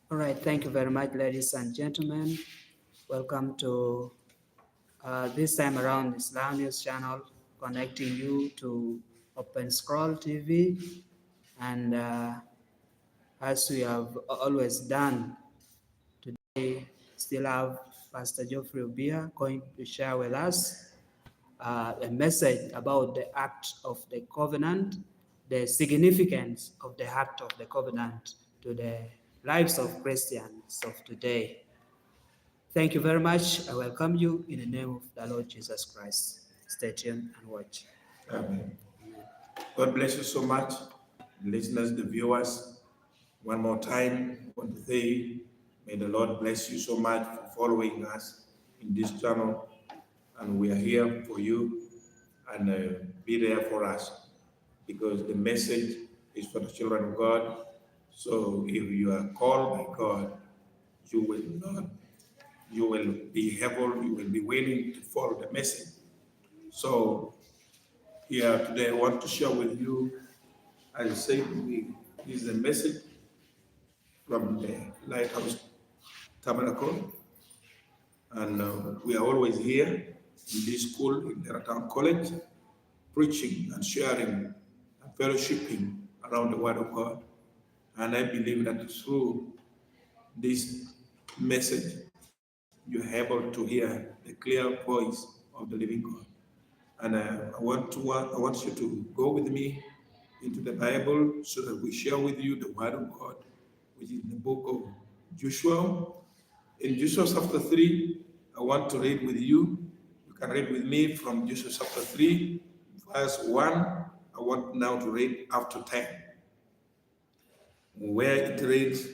All right, thank you very much, ladies and gentlemen. Welcome to this time around this Lango channel, connecting you to Open Scroll TV. And as we have always done, today still have Pastor Geoffrey Obia going to share with us a message about the act of the covenant, the significance of the act of the covenant to the lives of Christians of today. Thank you very much. I welcome you in the name of the Lord Jesus Christ. Stay tuned and watch. Amen. God bless you so much, listeners, the viewers. One more time, I want to say, may the Lord bless you so much for following us in this channel. And we are here for you, and be there for us, because the message is for the children of God. So if you are called by God, you will be able, you will be willing to follow the message. So here today I want to share with you, as I said, this is a message from the Lighthouse Tabernacle, and we are always here in this school in Town College, preaching and sharing and fellowshipping around the Word of God. And I believe that through this message, you're able to hear the clear voice of the living God. And I want you to go with me into the Bible so that we share with you the Word of God, which is in the book of Joshua. In Joshua chapter 3, I want to read with you. You can read with me from Joshua chapter 3, verse 1. I want now to read up to 10, where it reads,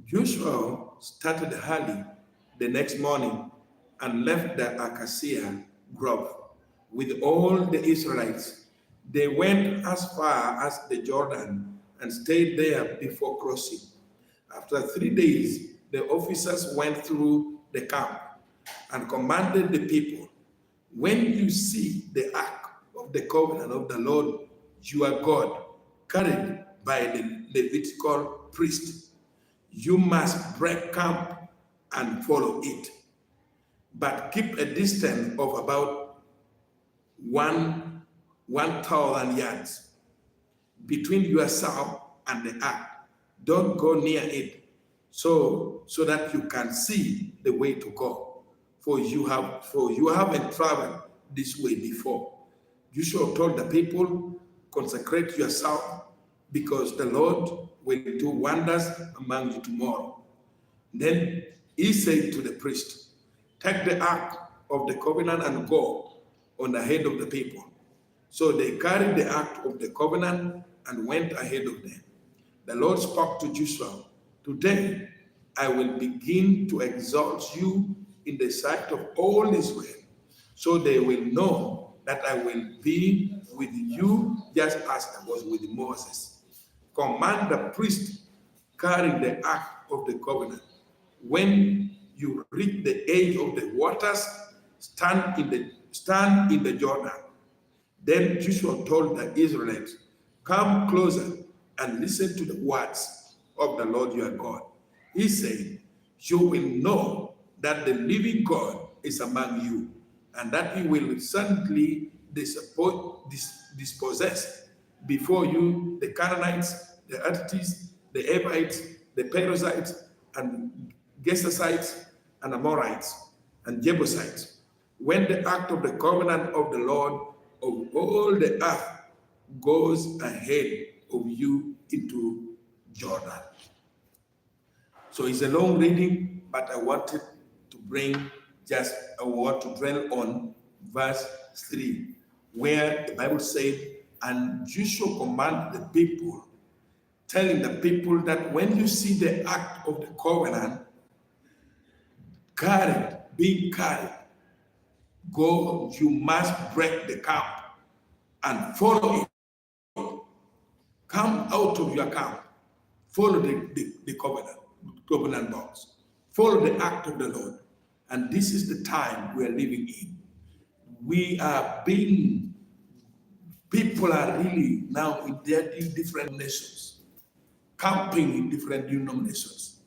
Joshua started early the next morning and left the acacia grove with all the Israelites. They went as far as the Jordan and stayed there before crossing. After 3 days, the officers went through the camp and commanded the people, when you see the ark of the covenant of the Lord your God carried by the Levitical priest, you must break camp and follow it, but keep a distance of about 1,000 yards between yourself and the ark. Don't go near it, so that you can see the way to go, for you haven't traveled this way before. Joshua told the people, consecrate yourself, because the Lord will do wonders among you tomorrow. Then he said to the priest, take the ark of the covenant and go on ahead of the people. So they carried the ark of the covenant and went ahead of them. The Lord spoke to Joshua, today I will begin to exalt you in the sight of all Israel, so they will know that I will be with you just as I was with Moses. Command the priest carrying the ark of the covenant. When you reach the edge of the waters, stand in the Jordan. Then Joshua told the Israelites, come closer and listen to the words of the Lord your God. He said, you will know that the living God is among you, and that he will certainly dispossess before you the Canaanites, the Hittites, the Ebites, the Perizzites, and Gergesites, and Amorites, and Jebusites, when the act of the covenant of the Lord of all the earth goes ahead of you into Jordan. So it's a long reading, but I want to dwell on verse 3, where the Bible said, and Joshua commanded the people, telling the people that when you see the act of the covenant being carried, go, you must break the camp and follow it. Come out of your camp, follow the covenant box, follow the act of the Lord. And this is the time we are living in. People are really now in their different nations, camping in different denominations.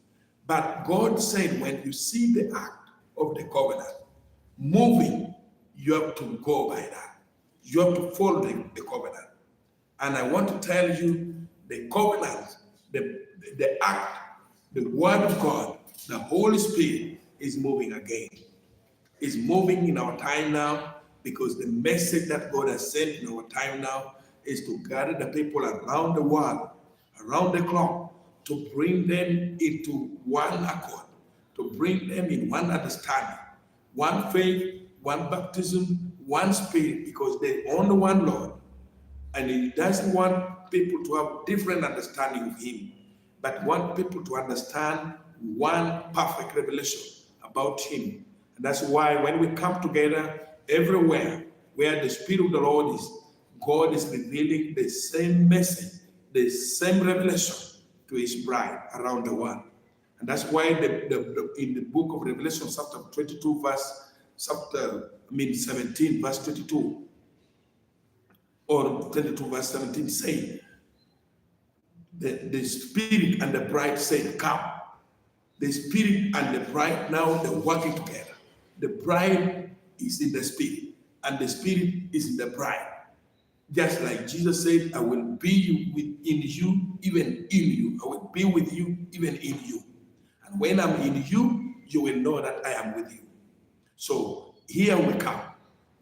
But God said, when you see the act of the covenant moving, you have to go by that. You have to follow the covenant. And I want to tell you, the covenant, the act, the word of God, the Holy Spirit is moving again. Is moving in our time now, because the message that God has sent in our time now is to gather the people around the world, around the clock, to bring them into one accord, to bring them in one understanding, one faith, one baptism, one spirit, because they own one Lord. And He doesn't want people to have different understanding of Him, but want people to understand one perfect revelation about Him. And that's why when we come together everywhere where the Spirit of the Lord is, God is revealing the same message, the same revelation to His bride around the world. And that's why in the book of Revelation, chapter 22, 17, verse 22, or 22, verse 17, say, the Spirit and the bride said, come. The Spirit and the bride, now they're working together. The bride is in the Spirit, and the Spirit is in the bride. Just like Jesus said, I will be in you, even in you. I will be with you, even in you. And when I'm in you, you will know that I am with you. So here we come.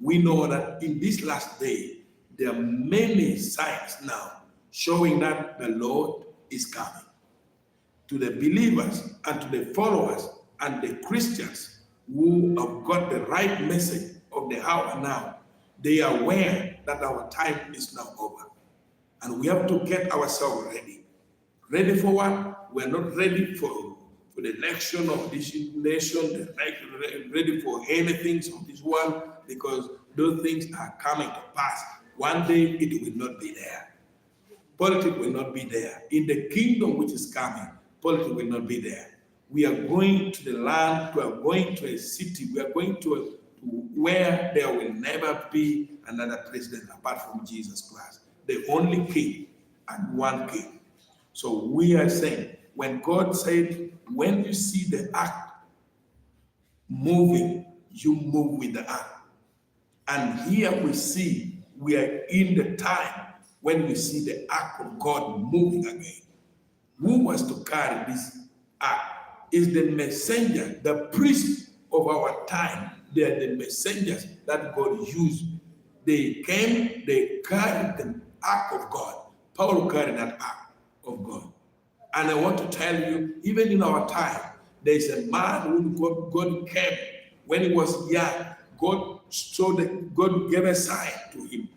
We know that in this last day, there are many signs now showing that the Lord is coming. To the believers and to the followers and the Christians who have got the right message of the hour now, they are aware that our time is now over. And we have to get ourselves ready. Ready for what? We're not ready for the election of this nation, ready for anything of this world, because those things are coming to pass. One day it will not be there. Politics will not be there. In the kingdom which is coming, politics will not be there. We are going to the land, we are going to a city, we are going to where there will never be another president apart from Jesus Christ, the only king and one king. So we are saying, when God said, when you see the act moving, you move with the act. And here we see we are in the time when we see the act of God moving again. Who was to carry this act? Is the messenger, the priest of our time. They are the messengers that God used. They came, they carried the act of God. Paul carried that act of God. And I want to tell you, even in our time, there is a man who God came when he was young. God gave a sign to him.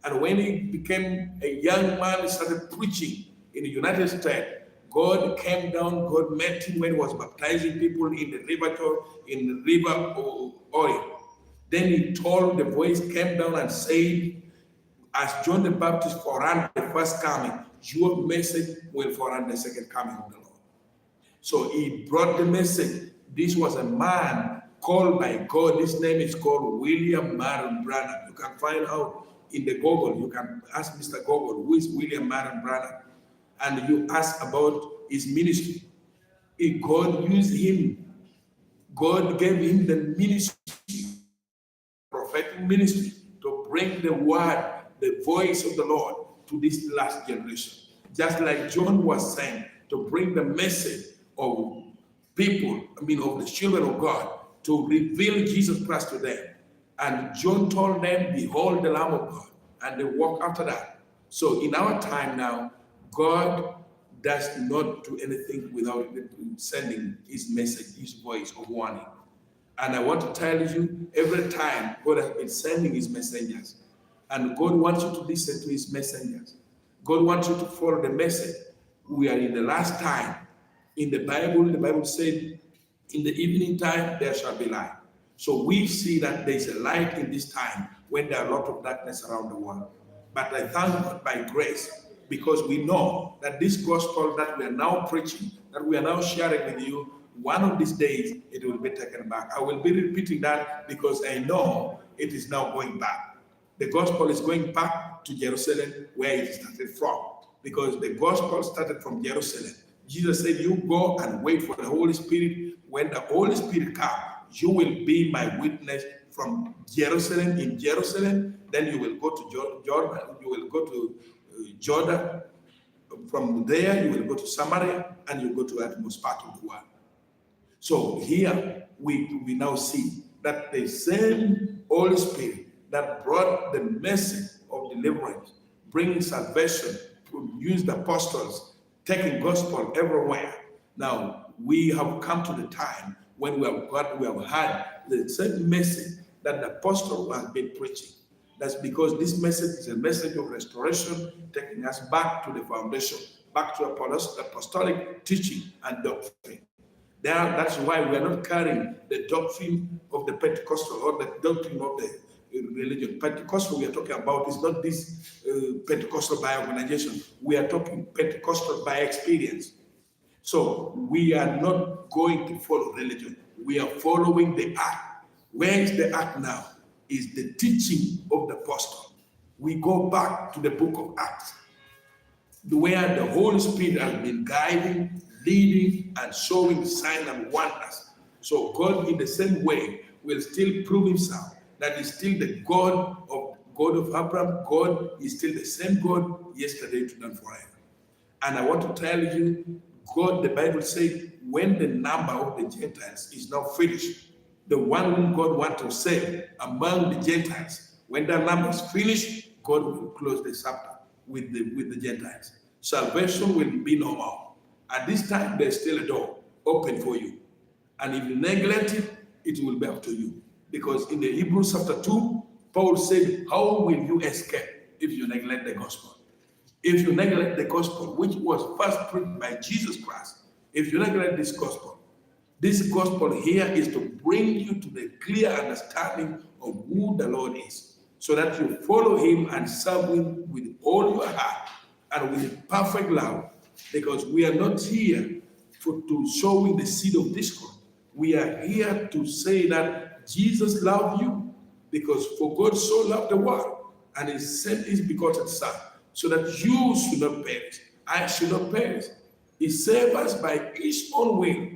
And when he became a young man, he started preaching in the United States. God came down, God met him when he was baptizing people in the river oil. Then he told, the voice came down and said, as John the Baptist forerun the first coming, your message will forerun the second coming of the Lord. So he brought the message. This was a man called by God. His name is called William Marion Branham. You can find out in the Google. You can ask Mr. Google, who is William Marion Branham? And you ask about his ministry. If God used him, God gave him the ministry, prophetic ministry, to bring the word, the voice of the Lord to this last generation. Just like John was saying, to bring the message of people, of the children of God, to reveal Jesus Christ to them. And John told them, behold the Lamb of God, and they walk after that. So in our time now, God does not do anything without sending his message, his voice of warning. And I want to tell you, every time God has been sending his messengers, and God wants you to listen to his messengers. God wants you to follow the message. We are in the last time. In the Bible said, in the evening time, there shall be light. So we see that there is a light in this time when there are a lot of darkness around the world. But I thank God by grace, because we know that this gospel that we are now preaching, that we are now sharing with you, one of these days it will be taken back. I will be repeating that because I know it is now going back. The gospel is going back to Jerusalem, where it started from, because the gospel started from Jerusalem. Jesus said, you go and wait for the Holy Spirit. When the Holy Spirit comes, you will be my witness from Jerusalem, in Jerusalem. Then you will go to Jordan, you will go to Jordan. From there, you will go to Samaria, and you go to the utmost part of the world. So here we now see that the same Holy Spirit that brought the message of deliverance, bringing salvation, to use the apostles, taking gospel everywhere. Now we have come to the time when we have had the same message that the apostle has been preaching. That's because this message is a message of restoration, taking us back to the foundation, back to apostolic teaching and doctrine. That's why we are not carrying the doctrine of the Pentecostal or the doctrine of the religion. Pentecostal we are talking about is not this Pentecostal by organization. We are talking Pentecostal by experience. So we are not going to follow religion. We are following the act. Where is the act now? Is the teaching of the apostle. We go back to the book of Acts, where the Holy Spirit has been guiding, leading, and showing signs and wonders. So God, in the same way, will still prove himself that he's still the God of Abraham. God is still the same God yesterday, today, and forever. And I want to tell you, God, the Bible says, when the number of the Gentiles is now finished, the one whom God wants to save among the Gentiles, when that number is finished, God will close the chapter with the Gentiles. Salvation will be no more. At this time, there's still a door open for you. And if you neglect it, it will be up to you. Because in the Hebrews chapter 2, Paul said, how will you escape if you neglect the gospel? If you neglect the gospel, which was first preached by Jesus Christ, if you neglect this gospel here is to bring you to the clear understanding of who the Lord is, so that you follow him and serve him with all your heart and with perfect love. Because we are not here to show the seed of discord. We are here to say that Jesus loved you, because for God so loved the world, and he sent his begotten Son, so that you should not perish, I should not perish. He saved us by his own will,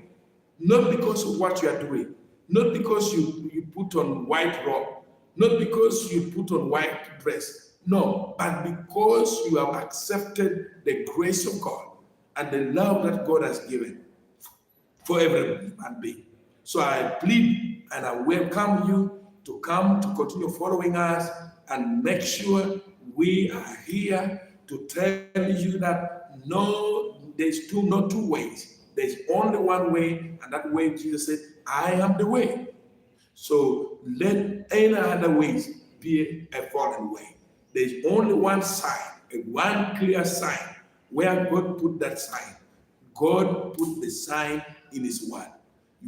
not because of what you are doing, not because you put on white robe, not because you put on white dress, no, but because you have accepted the grace of God and the love that God has given for every human being. So I plead and I welcome you to come to continue following us, and make sure we are here to tell you that no, there's not two ways. There's only one way, and that way Jesus said, I am the way. So let any other ways be a fallen way. There's only one sign, one clear sign. Where God put that sign, God put the sign in his word.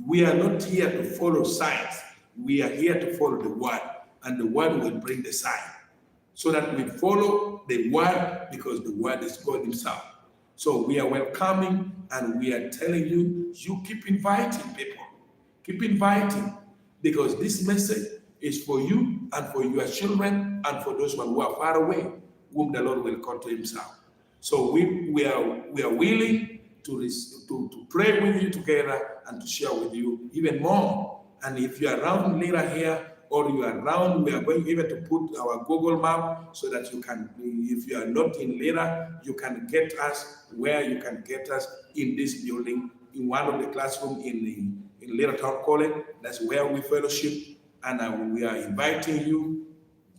We are not here to follow signs. We are here to follow the word, and the word will bring the sign. So that we follow the word, because the word is God himself. So we are welcoming, and we are telling you, you keep inviting people. Keep inviting, because this message is for you and for your children and for those who are far away, whom the Lord will call to himself. So we are willing to pray with you together and to share with you even more. And if you are around later here, or you are around, we are going even to put our Google map so that you can, if you are not in Lira, you can get us where you can get us in this building, in one of the classrooms in Lira Town College. That's where we fellowship, and we are inviting you,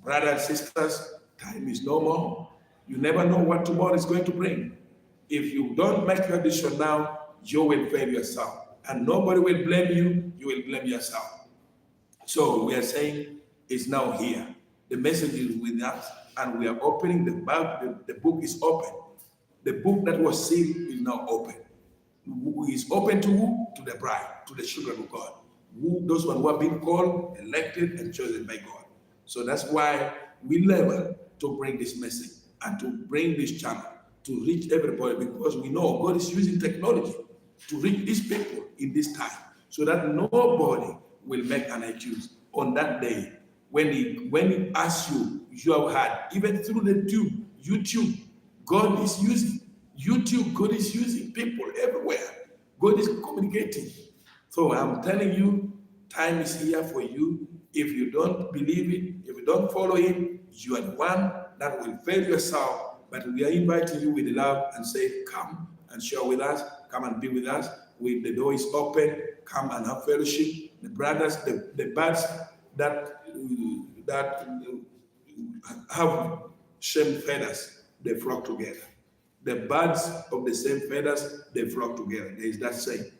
brothers and sisters. Time is no more. You never know what tomorrow is going to bring. If you don't make your decision now, you will fail yourself, and nobody will blame you. You will blame yourself. So we are saying it's now here. The message is with us, and we are opening the Bible. The book is open. The book that was sealed is now open. Who is open to who? To the bride, to the children of God. Those who have been called, elected, and chosen by God. So that's why we labor to bring this message and to bring this channel to reach everybody, because we know God is using technology to reach these people in this time, so that nobody will make an excuse on that day when he asks you, you have had, even through the YouTube, God is using YouTube, God is using people everywhere. God is communicating. So I'm telling you, time is here for you. If you don't believe it, if you don't follow Him, you are the one that will fail yourself. But we are inviting you with love and say, come and share with us, come and be with us. The door is open, come and have fellowship. The brothers, the birds that have same feathers, they flock together. The birds of the same feathers, they flock together. There is that saying.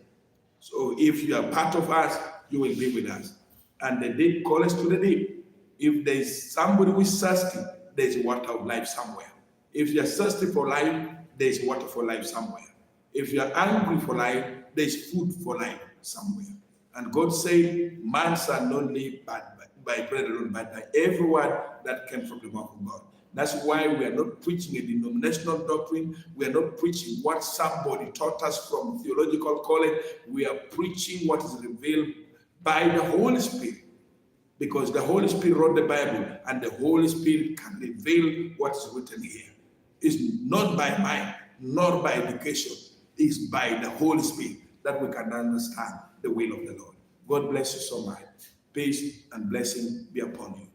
So if you are part of us, you will be with us. And the deep call us to the deep. If there is somebody who is thirsty, there is water of life somewhere. If you are thirsty for life, there is water for life somewhere. If you are hungry for life, there is food for life somewhere. And God said, man shall not live by bread alone, but by every word that came from the mouth of God. That's why we are not preaching a denominational doctrine. We are not preaching what somebody taught us from theological college. We are preaching what is revealed by the Holy Spirit. Because the Holy Spirit wrote the Bible, and the Holy Spirit can reveal what is written here. It's not by mind, nor by education. It's by the Holy Spirit that we can understand the will of the Lord. God bless you so much. Peace and blessing be upon you.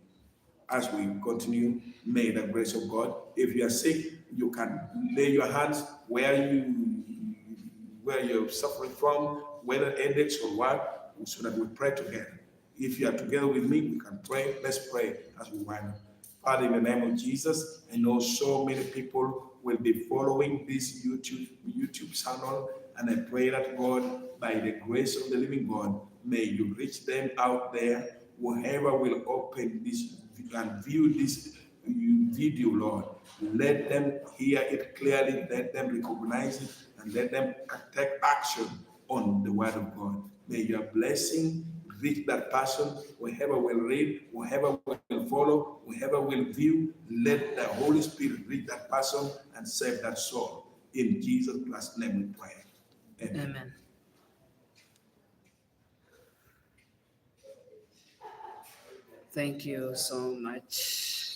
As we continue, may the grace of God. If you are sick, you can lay your hands where you're suffering from, whether headaches or what, so that we pray together. If you are together with me, we can pray. Let's pray as we wind up. Father, in the name of Jesus, I know so many people will be following this YouTube channel, and I pray that God, by the grace of the living God, may you reach them out there. Whoever will open this and view this video, Lord, let them hear it clearly, let them recognize it, and let them take action on the word of God. May your blessing reach that person, whoever will read, whoever will follow, whoever will view, let the Holy Spirit reach that person and save that soul. In Jesus Christ's name we pray. Amen. Amen. Thank you so much.